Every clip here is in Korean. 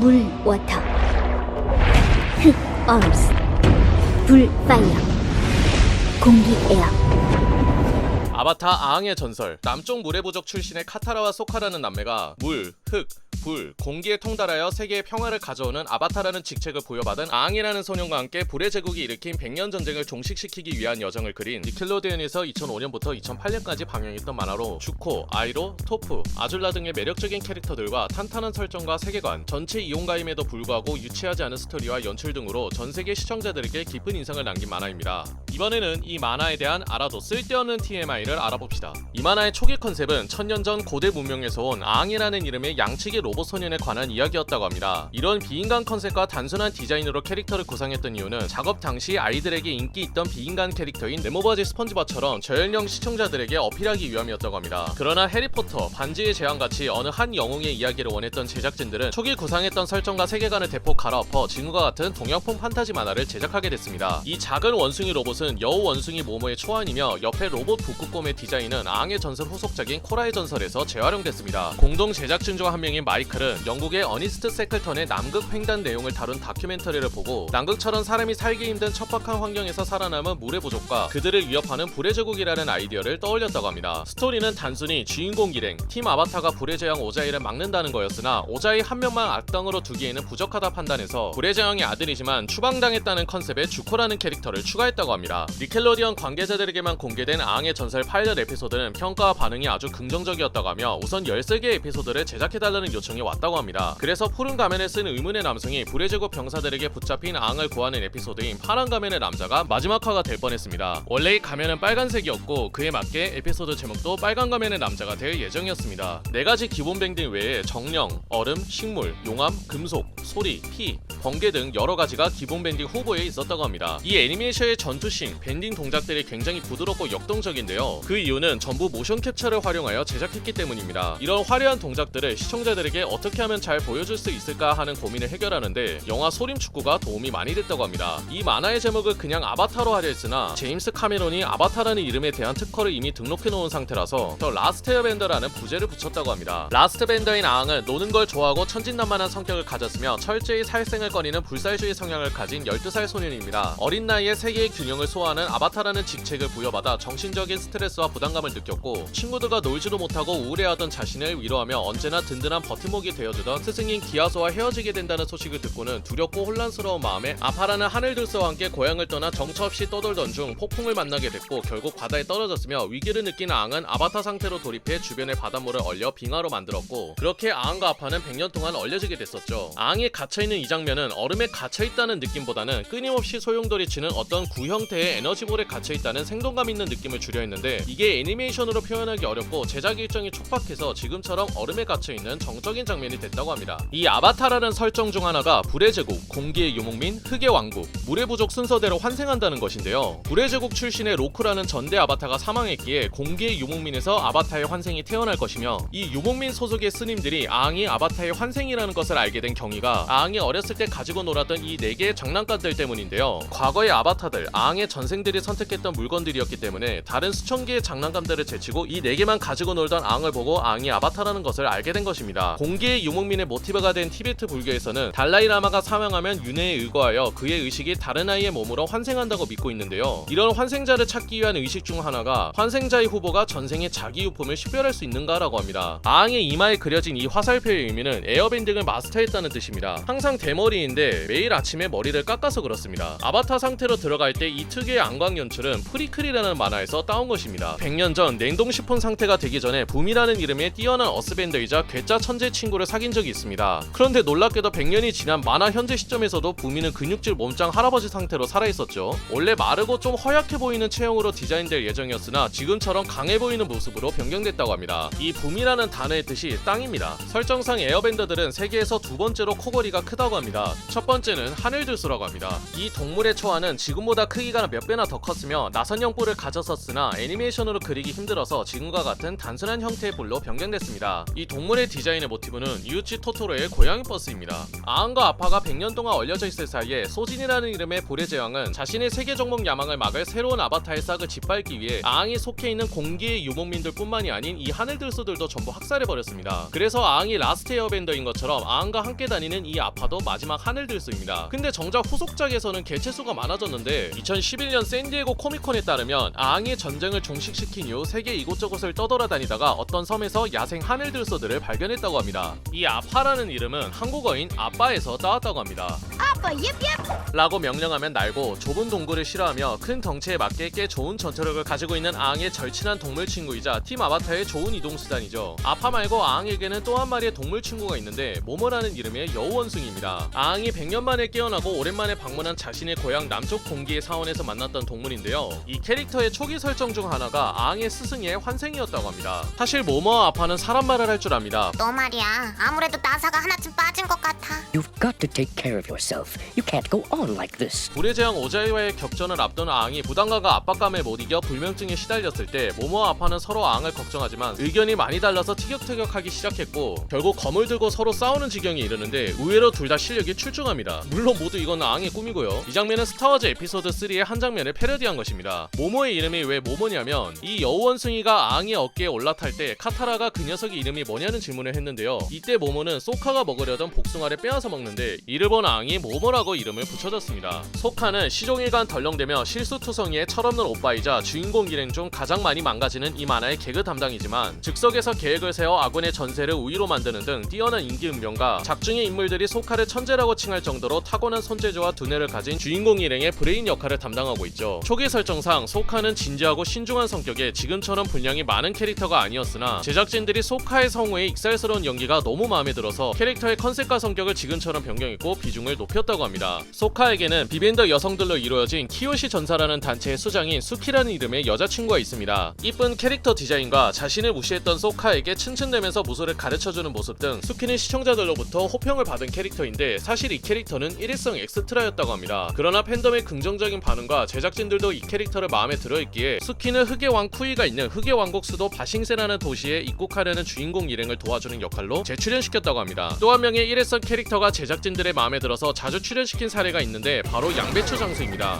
물, 워터. 흙, 얼스. 불, 파이어. 공기, 에어. 아바타 아앙의 전설. 남쪽 물의 부족 출신의 카타라와 소카라는 남매가 물, 흙, 불, 공기에 통달하여 세계의 평화를 가져오는 아바타라는 직책을 부여받은 아앙이라는 소년과 함께 불의 제국이 일으킨 100년 전쟁을 종식시키기 위한 여정을 그린 니켈로데온에서 2005년부터 2008년까지 방영했던 만화로 주코, 아이로, 토프, 아줄라 등의 매력적인 캐릭터들과 탄탄한 설정과 세계관, 전체 이용가임에도 불구하고 유치하지 않은 스토리와 연출 등으로 전세계 시청자들에게 깊은 인상을 남긴 만화입니다. 이번에는 이 만화에 대한 알아도 쓸데없는 TMI를 알아봅시다. 이 만화의 초기 컨셉은 천년 전 고대 문명에서 온 아앙이라는 이름의 양치기 로봇 소년에 관한 이야기였다고 합니다. 이런 비인간 컨셉과 단순한 디자인으로 캐릭터를 구성했던 이유는 작업 당시 아이들에게 인기 있던 비인간 캐릭터인 네모바지 스펀지밥처럼 저연령 시청자들에게 어필하기 위함이었다고 합니다. 그러나 해리포터, 반지의 제왕같이 어느 한 영웅의 이야기를 원했던 제작진들은 초기 구상했던 설정과 세계관을 대폭 갈아엎어 징후가 같은 동양풍 판타지 만화를 제작하게 됐습니다. 이 작은 원숭이 로봇은 여우 원숭이 모모의 초안이며 옆에 로봇 북극곰의 디자인은 아앙의 전설 후속작인 코라의 전설에서 재활용됐습니다. 공동 제작진 중 한 명인 마이클은 영국의 어니스트 세클턴의 남극 횡단 내용을 다룬 다큐멘터리를 보고 남극처럼 사람이 살기 힘든 척박한 환경에서 살아남은 물의 부족과 그들을 위협하는 불의 제국이라는 아이디어를 떠올렸다고 합니다. 스토리는 단순히 주인공 일행, 팀 아바타가 불의 제왕 오자이를 막는다는 거였으나 오자이 한 명만 악당으로 두기에는 부족하다 판단해서 불의 제왕의 아들이지만 추방당했다는 컨셉의 주코라는 캐릭터를 추가했다고 합니다. 니켈로디언 관계자들에게만 공개된 아앙의 전설 파일럿 에피소드는 평가와 반응이 아주 긍정적이었다고 하며 우선 13개의 에피소드를 제작해달라는 요청이 왔다고 합니다. 그래서 푸른 가면을 쓴 의문의 남성이 불의 제국 병사들에게 붙잡힌 아앙을 구하는 에피소드인 파란 가면의 남자가 마지막 화가 될 뻔했습니다. 원래 이 가면은 빨간색이었고 그에 맞게 에피소드 제목도 빨간 가면의 남자가 될 예정이었습니다. 4가지 기본 밴딩 외에 정령, 얼음, 식물, 용암, 금속, 소리, 피, 번개 등 여러가지가 기본 밴딩 후보에 있었다고 합니다. 이 애니메이션의 전투씬, 밴딩 동작들이 굉장히 부드럽고 역동적인데요. 그 이유는 전부 모션 캡처를 활용하여 제작했기 때문입니다. 이런 화려한 동작들을 시청자들에게 어떻게 하면 잘 보여줄 수 있을까 하는 고민을 해결하는데 영화 소림축구가 도움이 많이 됐다고 합니다. 이 만화의 제목을 그냥 아바타로 하려 했으나 제임스 카메론이 아바타라는 이름에 대한 특허를 이미 등록해놓은 상태라서 더 라스트 에어밴더라는 부제를 붙였다고 합니다. 라스트 밴더인 아앙은 노는 걸 좋아하고 천진난만한 성격을 가졌으며 철저히 살생을 꺼리는 불살주의 성향을 가진 12살 소년입니다. 어린 나이에 세계의 균형을 소화하는 아바타라는 직책을 부여받아 정신적인 스트레스와 부담감을 느꼈고 친구들과 놀지도 못하고 우울해하던 자신을 위로하며 언제나 든든한 버팀목이 되어주던 스승인 기아소와 헤어지게 된다는 소식을 듣고는 두렵고 혼란스러운 마음에 아파라는 하늘들소와 함께 고향을 떠나 정처 없이 떠돌던 중 폭풍을 만나게 됐고 결국 바다에 떨어졌으며 위기를 느낀 아앙은 아바타 상태로 돌입해 주변의 바닷물을 얼려 빙하로 만들었고 그렇게 아앙과 아파는 100년 동안 얼려지게 됐었죠. 아앙이 갇혀있는 이 장면은 얼음에 갇혀있다는 느낌보다는 끊임없이 소용돌이치는 어떤 구 형태의 에너지볼에 갇혀있다는 생동감 있는 느낌을 주려 했는데 이게 애니메이션으로 표현하기 어렵고 제작 일정이 촉박해서 지금처럼 얼음에 갇혀있는 정적인 장면이 됐다고 합니다. 이 아바타라는 설정 중 하나가 불의 제국, 공기의 유목민, 흙의 왕국, 물의 부족 순서대로 환생한다는 것인데요. 불의 제국 출신의 로크라는 전대 아바타가 사망했기에 공기의 유목민에서 아바타의 환생이 태어날 것이며 이 유목민 소속의 스님들이 아앙이 아바타의 환생이라는 것을 알게 된 경위가 아앙이 어렸을 때 가지고 놀았던 이 4개의 장난감들 때문인데요. 과거의 아바타들, 아앙의 전생들이 선택했던 물건들이었기 때문에 다른 수천 개의 장난감들을 제치고 이 4개만 가지고 놀던 아앙을 보고 아앙이 아바타라는 것을 알게 된 것입니다. 공기의 유목민의 모티브가 된 티베트 불교에서는 달라이라마가 사망하면 윤회에 의거하여 그의 의식이 다른 아이의 몸으로 환생한다고 믿고 있는데요. 이런 환생자를 찾기 위한 의식 중 하나가 환생자의 후보가 전생의 자기 유품을 식별할 수 있는가라고 합니다. 아앙의 이마에 그려진 이 화살표의 의미는 에어밴딩을 마스터했다는 뜻입니다. 항상 대머리인데 매일 아침에 머리를 깎아서 그렇습니다. 아바타 상태로 들어갈 때 이 특유의 안광 연출은 프리클이라는 만화에서 따온 것입니다. 100년 전 냉동식품 상태가 되기 전에 붐이라는 이름의 뛰어난 어스밴더이자 괴짜 천재 친구를 사귄 적이 있습니다. 그런데 놀랍게도 100년이 지난 만화 현재 시점에서도 붐이는 근육질 몸짱 할아버지 상태로 살아있었죠. 원래 마르고 좀 허약해 보이는 체형으로 디자인될 예정이었으나 지금처럼 강해 보이는 모습으로 변경됐다고 합니다. 이 붐이라는 단어의 뜻이 땅입니다. 설정상 에어밴더들은 세계에서 2번째로 코골이가 크다고 합니다. 있습니다. 첫 번째는 하늘들소라고 합니다. 이 동물의 초안은 지금보다 크기가 몇 배나 더 컸으며 나선형 뿔을 가졌었으나 애니메이션으로 그리기 힘들어서 지금과 같은 단순한 형태의 뿔로 변경됐습니다. 이 동물의 디자인의 모티브는 이우치 토토로의 고양이 버스입니다. 아앙과 아파가 100년 동안 얼려져 있을 사이에 소진이라는 이름의 불의 제왕은 자신의 세계 정복 야망을 막을 새로운 아바타의 싹을 짓밟기 위해 아앙이 속해 있는 공기의 유목민들 뿐만이 아닌 이 하늘들소들도 전부 학살해버렸습니다. 그래서 아앙이 라스트 에어밴더인 것처럼 아앙과 함께 다니는 이 아파도 마지막 하늘들소입니다. 근데 정작 후속작에서는 개체수가 많아졌는데 2011년 샌디에고 코미콘에 따르면 아앙이 전쟁을 종식시킨 이후 세계 이곳저곳을 떠돌아다니다가 어떤 섬에서 야생 하늘들소들을 발견했다고 합니다. 이 아파라는 이름은 한국어인 아빠에서 따왔다고 합니다. 아빠 옙옙 라고 명령하면 날고 좁은 동굴을 싫어하며 큰 덩치에 맞게 꽤 좋은 전투력을 가지고 있는 아앙의 절친한 동물 친구이자 팀 아바타의 좋은 이동 수단이죠. 아파 말고 아앙에게는 또 한 마리의 동물 친구가 있는데 모모라는 이름의 여우원숭이입니다. 아앙이 100년 만에 깨어나고 오랜만에 방문한 자신의 고향 남쪽 공기의 사원에서 만났던 동물인데요. 이 캐릭터의 초기 설정 중 하나가 아앙의 스승의 환생이었다고 합니다. 사실 모모와 아파는 사람 말을 할 줄 압니다. 너 말이야. 아무래도 나사가 하나쯤 빠진 것 같아. You've got to take care of yourself. You can't go on like this. 불의 제왕 오자이와의 격전을 앞둔 아앙이 부담감과 압박감에 못 이겨 불면증에 시달렸을 때 모모와 아파는 서로 아앙을 걱정하지만 의견이 많이 달라서 티격태격하기 시작했고 결국 검을 들고 서로 싸우는 지경에 이르는데 의외로 둘 다 실력이 출중합니다. 물론 모두 이건 아앙의 꿈이고요. 이 장면은 스타워즈 에피소드 3의 한 장면을 패러디한 것입니다. 모모의 이름이 왜 모모냐면 이 여우원숭이가 아앙의 어깨에 올라탈 때 카타라가 그 녀석의 이름이 뭐냐는 질문을 했는데요. 이때 모모는 소카가 먹으려던 복숭아를 빼앗아 먹는데 이를 본 아앙이 모모라고 이름을 붙여줬습니다. 소카는 시종일관 덜렁대며 실수투성이의 철없는 오빠이자 주인공 일행 중 가장 많이 망가지는 이 만화의 개그 담당이지만 즉석에서 계획을 세워 아군의 전세를 우위로 만드는 등 뛰어난 인기 운명가 작중의 인물들이 소카를 천재라고 칭할 정도로 타고난 손재주와 두뇌를 가진 주인공 일행의 브레인 역할을 담당하고 있죠. 초기 설정상 소카는 진지하고 신중한 성격에 지금처럼 분량이 많은 캐릭터가 아니었으나 제작진들이 소카의 성우의 익살스러운 연기가 너무 마음에 들어서 캐릭터의 컨셉과 성격을 지금처럼 변경했고 비중을 높였다고 합니다. 소카에게는 비밴더 여성들로 이루어진 키요시 전사라는 단체의 수장인 수키라는 이름의 여자친구가 있습니다. 이쁜 캐릭터 디자인과 자신을 무시했던 소카에게 츤츤대면서 무술을 가르쳐주는 모습 등 수키는 시청자들로부터 호평을 받은 캐릭터인데 사실 이 캐릭터는 일회성 엑스트라였다고 합니다. 그러나 팬덤의 긍정적인 반응과 제작진들도 이 캐릭터를 마음에 들어했기에 수키는 흑의 왕 쿠이가 있는 흑의 왕국 수도 바싱세라는 도시에 입국하려는 주인공 일행을 도와주는 역할로 재출연시켰다고 합니다. 또 한 명의 일회성 캐릭터가 제작진들의 마음에 들어서 자주 출연시킨 사례가 있는데 바로 양배추 장수입니다.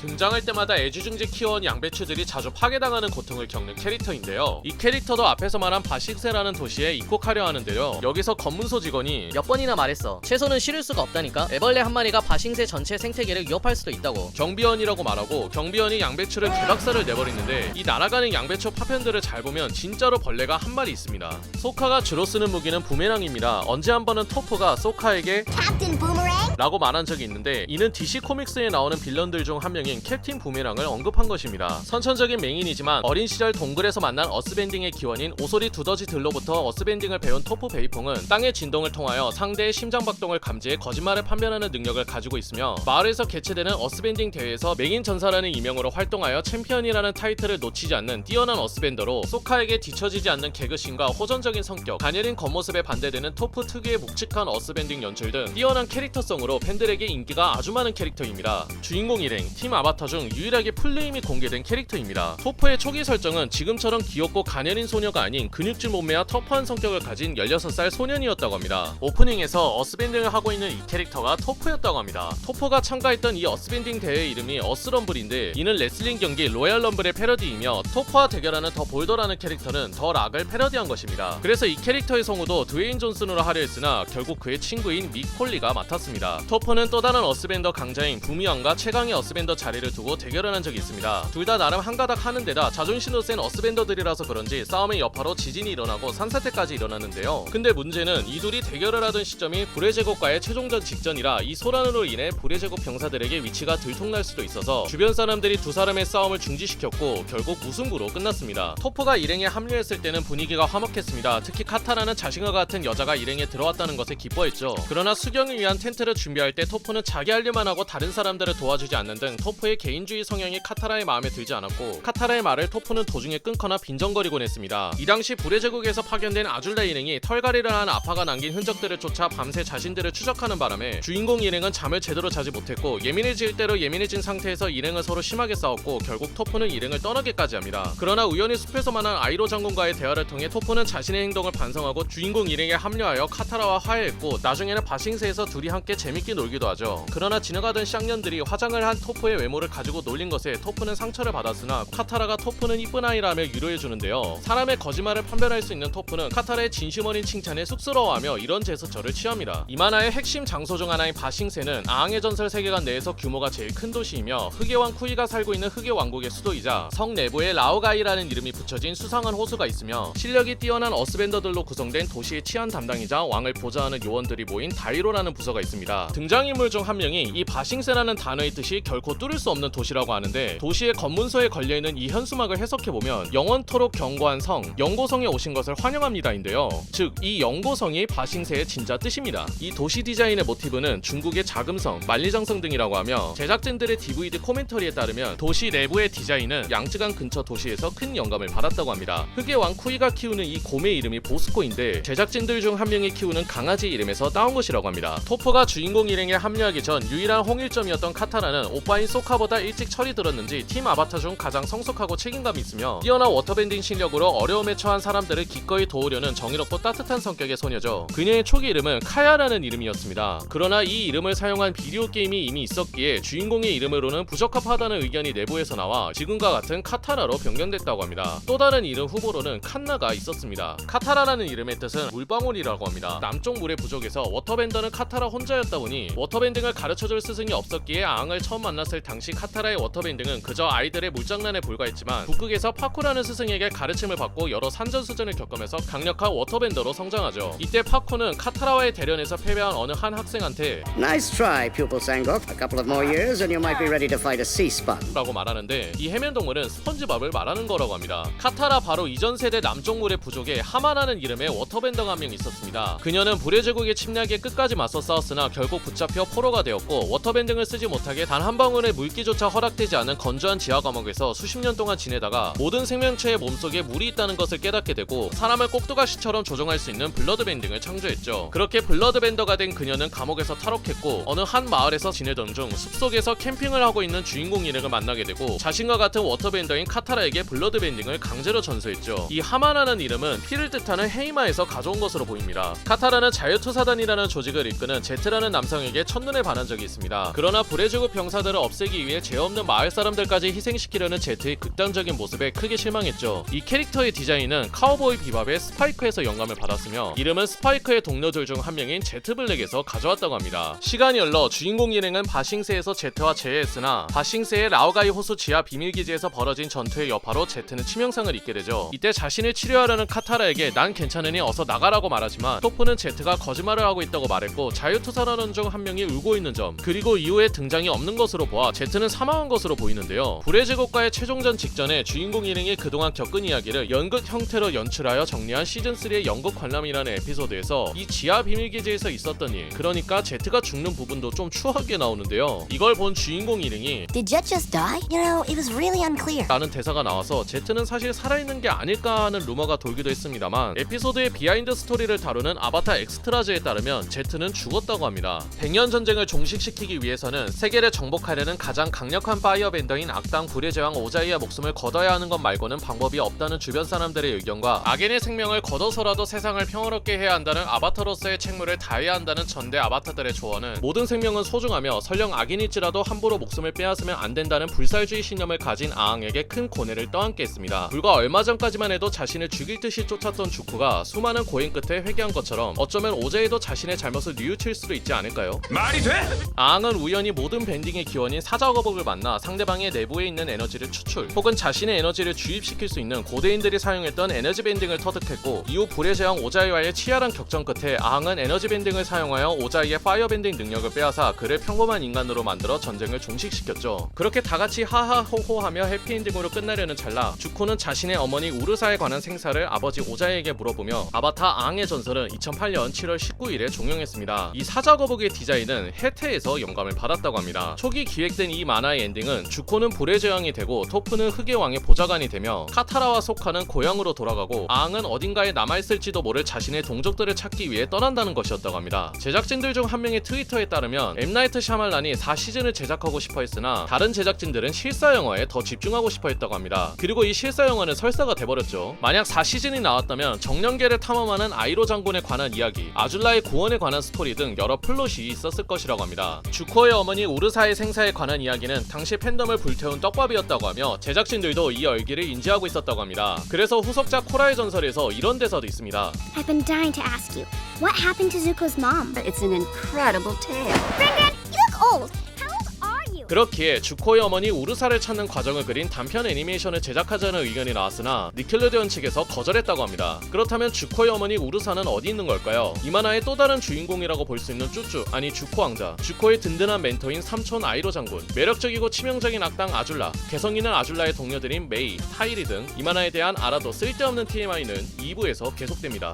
등장할 때마다 애지중지 키워온 양배추들이 자주 파괴당하는 고통을 겪는 캐릭터인데요. 이 캐릭터도 앞에서 말한 바식세라는 도시에 입국하려 하는데요. 여기서 검문소 직원이 몇 번이나 말했어. 채소는 실을 수가 없다니까. 애벌레 한 마리가 바싱새 전체 생태계를 위협할 수도 있다고. 경비원이라고 말하고 경비원이 양배추를 개박살을 내버리는데 이 날아가는 양배추 파편들을 잘 보면 진짜로 벌레가 한 마리 있습니다. 소카가 주로 쓰는 무기는 부메랑입니다. 언제 한 번은 토프가 소카에게 캡틴 부메랑? 라고 말한 적이 있는데 이는 DC 코믹스에 나오는 빌런들 중 한 명인 캡틴 부메랑을 언급한 것입니다. 선천적인 맹인이지만 어린 시절 동굴에서 만난 어스밴딩의 기원인 오소리 두더지들로부터 어스밴딩을 배운 토프 베이퐁은 땅의 진동을 통하여 상대의 심장박동을 감지해 거짓말을 판별하는 능력을 가지고 있으며 마을에서 개최되는 어스밴딩 대회에서 맹인 전사라는 이명으로 활동하여 챔피언이라는 타이틀을 놓치지 않는 뛰어난 어스밴더로 소카에게 뒤처지지 않는 개그신과 호전적인 성격, 가녀린 겉모습에 반대되는 토프 특유의 묵직한 어스밴딩 연출 등 뛰어난 캐릭터성으로 팬들에게 인기가 아주 많은 캐릭터입니다. 주인공 일행, 팀 아바타 중 유일하게 풀네임이 공개된 캐릭터입니다. 토프의 초기 설정은 지금처럼 귀엽고 가녀린 소녀가 아닌 근육질 몸매와 터프한 성격을 가진 16살 소년이었다고 합니다. 오프닝에서 어스밴딩을 하고 있는 이 캐릭터가 토프였다고 합니다. 토프가 참가했던 이 어스밴딩 대회 이름이 어스럼블인데 이는 레슬링 경기 로얄럼블의 패러디이며 토프와 대결하는 더 볼더라는 캐릭터는 더 락을 패러디한 것입니다. 그래서 이 캐릭터의 성우도 드웨인 존슨으로 하려 했으나 결국 그의 친구인 믹 콜리가 맡았습니다. 토프는 또 다른 어스밴더 강자인 부미왕과 최강의 어스밴더 자리를 두고 대결을 한 적이 있습니다. 둘 다 나름 한가닥 하는 데다 자존심도 센 어스밴더들이라서 그런지 싸움의 여파로 지진이 일어나고 산사태까지 일어났는데요. 근데 문제는 이 둘이 대결을 하던 시점이 불의 제국과의 최종전 직전이라 이 소란으로 인해 불의 제국 병사들에게 위치가 들통날 수도 있어서 주변 사람들이 두 사람의 싸움을 중지시켰고 결국 무승부로 끝났습니다. 토프가 일행에 합류했을 때는 분위기가 화목했습니다. 특히 카타라는 자신과 같은 여자가 일행에 들어왔다는 것에 기뻐했죠. 그러나 수경을 위한 텐트를 준비할 때 토프는 자기 할 일만 하고 다른 사람들을 도와주지 않는 등 토프의 개인주의 성향이 카타라의 마음에 들지 않았고, 카타라의 말을 토프는 도중에 끊거나 빈정거리곤 했습니다. 이 당시 불의 제국에서 파견된 아줄라 일행이 털갈이를 한 아파가 남긴 흔적들을 쫓아 밤새 자신들을 추적하는 바람에 주인공 일행은 잠을 제대로 자지 못했고, 예민해질 대로 예민해진 상태에서 일행은 서로 심하게 싸웠고, 결국 토프는 일행을 떠나게까지 합니다. 그러나 우연히 숲에서 만난 아이로 장군과의 대화를 통해 토프는 자신의 행동을 반성하고 주인공 일행에 합류하여 카타라와 화해했고, 나중에는 바싱세에서 둘이 함께 재밌게 놀기도 하죠. 그러나 지나가던 쌍년들이 화장을 한 토프의 외모를 가지고 놀린 것에 토프는 상처를 받았으나 카타라가 토프는 이쁜 아이라며 위로해주는데요. 사람의 거짓말을 판별할 수 있는 토프는 카타라의 진심 어린 칭찬에 쑥스러워하며 이런 제스처를 취합니다. 이 만화의 핵심 장소 중 하나인 바싱세는 아앙의 전설 세계관 내에서 규모가 제일 큰 도시이며 흑의 왕 쿠이가 살고 있는 흑의 왕국의 수도이자 성 내부에 라오가이라는 이름이 붙여진 수상한 호수가 있으며 실력이 뛰어난 어스밴더들로 구성된 도시의 치안 담당이자 왕을 보좌하는 요원들이 모인 다이로라는 부서가 있습니다. 등장인물 중 한 명이 이 바싱세라는 단어의 뜻이 결코 뚫을 수 없는 도시라고 하는데, 도시의 검문소에 걸려있는 이 현수막을 해석해보면 영원토록 견고한 성, 영고성에 오신 것을 환영합니다인데요. 즉, 이 영고성이 바싱세의 진짜 뜻입니다. 이 도시 디자인의 모티브는 중국의 자금성, 만리장성 등이라고 하며, 제작진들의 DVD 코멘터리에 따르면 도시 내부의 디자인은 양쯔강 근처 도시에서 큰 영감을 받았다고 합니다. 흑의 왕 쿠이가 키우는 이 곰의 이름이 보스코인데, 제작진들 중 한 명이 키우는 강아지 이름에서 따온 것이라고 합니다. 토프가 주인공 일행에 합류하기 전 유일한 홍일점이었던 카타라는 오빠인 소카보다 일찍 철이 들었는지 팀 아바타 중 가장 성숙하고 책임감이 있으며, 뛰어난 워터밴딩 실력으로 어려움에 처한 사람들을 기꺼이 도우려는 정의롭고 따뜻한 성격의 소녀죠. 그녀의 초기 이름은 카야라는 이름이었습니다. 그러나 이 이름을 사용한 비디오 게임이 이미 있었기에 주인공의 이름으로는 부적합하다는 의견이 내부에서 나와 지금과 같은 카타라로 변경됐다고 합니다. 또 다른 이름 후보로는 칸나가 있었습니다. 카타라라는 이름의 뜻은 물방울이라고 합니다. 남쪽 물의 부족에서 워터밴더는 카타라 혼자였다 보니 워터밴딩을 가르쳐줄 스승이 없었기에 아앙을 처음 만났을 당시 카타라의 워터밴딩은 그저 아이들의 물장난에 불과했지만, 북극에서 파쿠라는 스승에게 가르침을 받고 여러 산전수전을 겪으면서 강력한 워터밴더로 성장하죠. 이때 파쿠는 카타라와의 대련에서 패배한 어느 한 학생한테 Nice try, pupil Sangok. A couple of more years and you might be ready to fight a sea spun. 라고 말하는데, 이 해면동물은 스펀지밥을 말하는 거라고 합니다. 카타라 바로 이전 세대 남쪽 물의 부족에 하마라는 이름의 워터밴더가 한 명 있었습니다. 그녀는 불의 제국의 침략에 끝까지 맞서 싸웠으나 결국 붙잡혀 포로가 되었고, 워터밴딩을 쓰지 못하게 단 한 방울의 물기조차 허락되지 않은 건조한 지하 감옥에서 수십 년 동안 지내다가 모든 생명체의 몸속에 물이 있다는 것을 깨닫게 되고, 사람을 꼭두가시처럼 조종할 수 있는 블러드밴딩을 창조했죠. 그렇게 블러드밴더가 된 그녀는 감옥에서 탈옥했고, 어느 한 마을에서 지내던 중 숲속에서 캠핑을 하고 있는 주인공 일행을 만나게 되고, 자신과 같은 워터밴더인 카타라에게 블러드밴딩을 강제로 전수했죠. 이 하마라는 이름은 피를 뜻하는 헤이마에서 가져온 것으로 보입니다. 카타라는 자유투사단이라는 조직을 이끄는 제트라는 남성에게 첫눈에 반한 적이 있습니다. 그러나 불의 제국 병사들을 없애기 위해 죄 없는 마을 사람들까지 희생시키려는 제트의 극단적인 모습에 크게 실망했죠. 이 캐릭터의 디자인은 카우보이 비밥의 스파이크에서 영감을 받았으며, 이름은 스파이크의 동료들 중 한 명인 제트 블랙에서 가져왔다고 합니다. 시간이 흘러 주인공 일행은 바싱세에서 제트와 재회했으나, 바싱세의 라오가이 호수 지하 비밀기지에서 벌어진 전투의 여파로 제트는 치명상을 입게 되죠. 이때 자신을 치료하려는 카타라에게 난 괜찮으니 어서 나가라고 말하지만, 토프는 제트가 거짓말을 하고 있다고 말했고, 자유투사라는 중 한 명이 울고 있는 점, 그리고 이후에 등장이 없는 것으로 보아 제트는 사망한 것으로 보이는데요. 불의 제국과의 최종전 직전에 주인공 일행이 그동안 겪은 이야기를 연극 형태로 연출하여 정리한 시즌3의 연극 관람이라는 에피소드에서 이 지하 비밀기지에서 있었던 일, 그러니까 제트가 죽는 부분도 좀 추하게 나오는데요. 이걸 본 주인공 일행이 Did Jet just die? You know, it was really unclear. 라는 대사가 나와서 제트는 사실 살아있는 게 아닐까 하는 루머가 돌기도 했습니다만, 에피소드의 비하인드 스토리를 다루는 아바타 엑스트라즈에 따르면 제트는 죽었다고 합니다. 100년 전쟁을 종식시키기 위해서는 세계를 정복하려는 가장 강력한 파이어밴더인 악당 불의 제왕 오자이의 목숨을 거둬야 하는 것 말고는 방법이 없다는 주변 사람들의 의견과, 악인의 생명을 거둬서라도 세상을 평화롭게 해야 한다는 아바타로서의 책무를 다해야 한다는 전대 아바타들의 조언은, 모든 생명은 소중하며 설령 악인일지라도 함부로 목숨을 빼앗으면 안 된다는 불살주의 신념을 가진 아앙에게 큰 고뇌를 떠안게 했습니다. 불과 얼마 전까지만 해도 자신을 죽일 듯이 쫓았던 주쿠가 수많은 고행 끝에 회개한 것처럼 어쩌면 오자이도 자신의 잘못을 뉘우칠 수도 있지 않을까요? 말이 돼? 아앙은 우연히 모든 밴딩의 기원인 사자거북을 만나 상대방의 내부에 있는 에너지를 추출, 혹은 자신의 에너지를 주입시킬 수 있는 고대인들이 사용했던 에너지 밴딩을 터득했고, 이후 불의 제왕 오자이와의 치열한 격전 끝에 아앙은 에너지 밴딩을 사용하여 오자이의 파이어 밴딩 능력을 빼앗아 그를 평범한 인간으로 만들어 전쟁을 종식시켰죠. 그렇게 다같이 하하호호하며 해피엔딩으로 끝나려는 찰나, 주쿠는 자신의 어머니 우르사에 관한 생사를 아버지 오자이에게 물어보며, 아바타 아앙의 전설은 2008년 7월 19일에 종영했습니다. 이 사자거북 한국의 디자인은 해태에서 영감을 받았다고 합니다. 초기 기획된 이 만화의 엔딩은 주코는 불의 제왕이 되고 토프는 흑의 왕의 보좌관이 되며 카타라와 소카는 고향으로 돌아가고 아앙은 어딘가에 남아있을지도 모를 자신의 동족들을 찾기 위해 떠난다는 것이었다고 합니다. 제작진들 중 한 명의 트위터에 따르면 M. 나이트 샤말란이 4시즌을 제작하고 싶어 했으나 다른 제작진들은 실사 영화에 더 집중하고 싶어 했다고 합니다. 그리고 이 실사 영화는 설사가 돼버렸죠. 만약 4시즌이 나왔다면 정령계를 탐험하는 아이로 장군에 관한 이야기, 아줄라의 구원에 관한 스토리 등 여러 플롯이 있었을 것이라고 합니다. 주코의 어머니 우르사의 생사에 관한 이야기는 당시 팬덤을 불태운 떡밥이었다고 하며 제작진들도 이 열기를 인지하고 있었다고 합니다. 그래서 후속작 코라의 전설에서 이런 대사도 있습니다. I've been dying to ask you, what happened to Zuko's mom? It's an incredible tale. Granddad, you look old. How old are you? 그렇기에 주코의 어머니 우르사를 찾는 과정을 그린 단편 애니메이션을 제작하자는 의견이 나왔으나 니켈로데온 측에서 거절했다고 합니다. 그렇다면 주코의 어머니 우르사는 어디 있는 걸까요? 이 만화의 또 다른 주인공이라고 볼 수 있는 쭈쭈, 아니 주코 왕자, 주코의 든든한 멘토인 삼촌 아이로 장군, 매력적이고 치명적인 악당 아줄라, 개성 있는 아줄라의 동료들인 메이, 타이리 등 이 만화에 대한 알아도 쓸데없는 TMI는 2부에서 계속됩니다.